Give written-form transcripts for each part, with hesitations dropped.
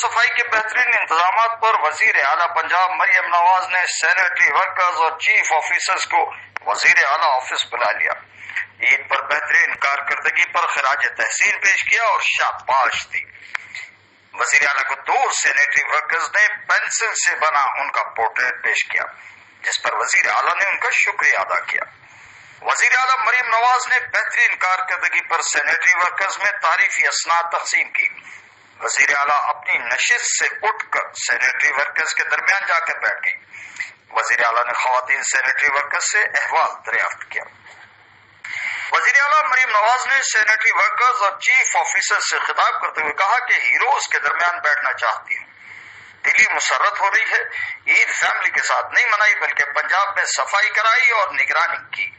صفائی کے بہترین انتظامات پر وزیر اعلیٰ پنجاب مریم نواز نے سینیٹری ورکرز اور چیف آفیسرز کو وزیر اعلیٰ آفس بلا لیا. عید پر بہترین کارکردگی پر خراج تحسین پیش کیا اور شاباش دی. وزیر اعلیٰ کو 2 سینیٹری ورکرز نے پینسل سے بنا ان کا پورٹریٹ پیش کیا، جس پر وزیر اعلیٰ نے ان کا شکریہ ادا کیا. وزیر اعلیٰ مریم نواز نے بہترین کارکردگی پر سینیٹری ورکرز میں تعریفی اسناد تقسیم کی. وزیر اعلیٰ اپنی نشست سے اٹھ کر سینیٹری ورکرز کے درمیان جا کر بیٹھ گئی. وزیر اعلیٰ نے خواتین سینیٹری ورکرز سے احوال دریافت کیا. وزیر اعلیٰ مریم نواز نے سینیٹری ورکرز اور چیف آفیسر سے خطاب کرتے ہوئے کہا کہ ہیروز کے درمیان بیٹھنا چاہتی ہوں. دلی مسرت ہو رہی ہے. عید فیملی کے ساتھ نہیں منائی بلکہ پنجاب میں صفائی کرائی اور نگرانی کی.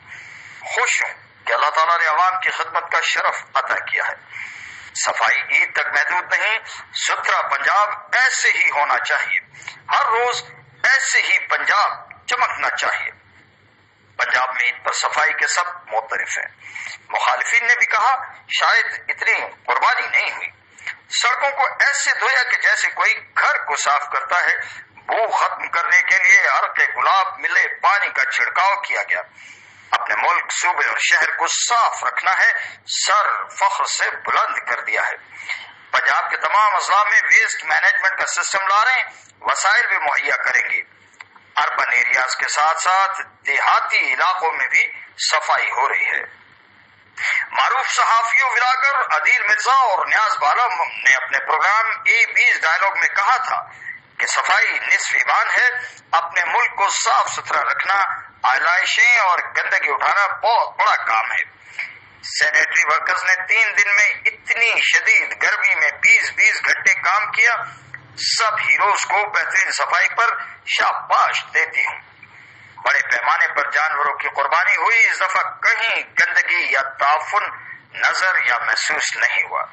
خوش ہوں کہ اللہ تعالیٰ نے عوام کی خدمت کا شرف عطا کیا ہے. صفائی عید تک محدود نہیں، ستھرا پنجاب ایسے ہی ہونا چاہیے. ہر روز ایسے ہی پنجاب چمکنا چاہیے. پنجاب میں عید پر صفائی کے سب معترف ہیں. مخالفین نے بھی کہا شاید اتنی قربانی نہیں ہوئی. سڑکوں کو ایسے دھویا کہ جیسے کوئی گھر کو صاف کرتا ہے. بو ختم کرنے کے لیے عرق گلاب ملے پانی کا چھڑکاؤ کیا گیا. اپنے ملک، صوبے اور شہر کو صاف رکھنا ہے، سر فخر سے بلند کر دیا ہے. پنجاب کے تمام اضلاع میں ویسٹ مینجمنٹ کا سسٹم لا رہے ہیں، وسائل بھی مہیا کریں گے. اربن ایریاز کے ساتھ ساتھ دیہاتی علاقوں میں بھی صفائی ہو رہی ہے. معروف صحافیوں ولاگر عدیل مرزا اور نیاز بالم نے اپنے پروگرام A20 ڈائلاگ میں کہا تھا کہ صفائی نصف ایمان ہے. اپنے ملک کو صاف ستھرا رکھنا، آلائشیں اور گندگی اٹھانا بہت بڑا کام ہے. سینیٹری ورکرز نے 3 دن میں اتنی شدید گرمی میں 20 گھنٹے کام کیا. سب ہیروز کو بہترین صفائی پر شاباش دیتی ہوں. بڑے پیمانے پر جانوروں کی قربانی ہوئی. اس دفعہ کہیں گندگی یا تعفن نظر یا محسوس نہیں ہوا.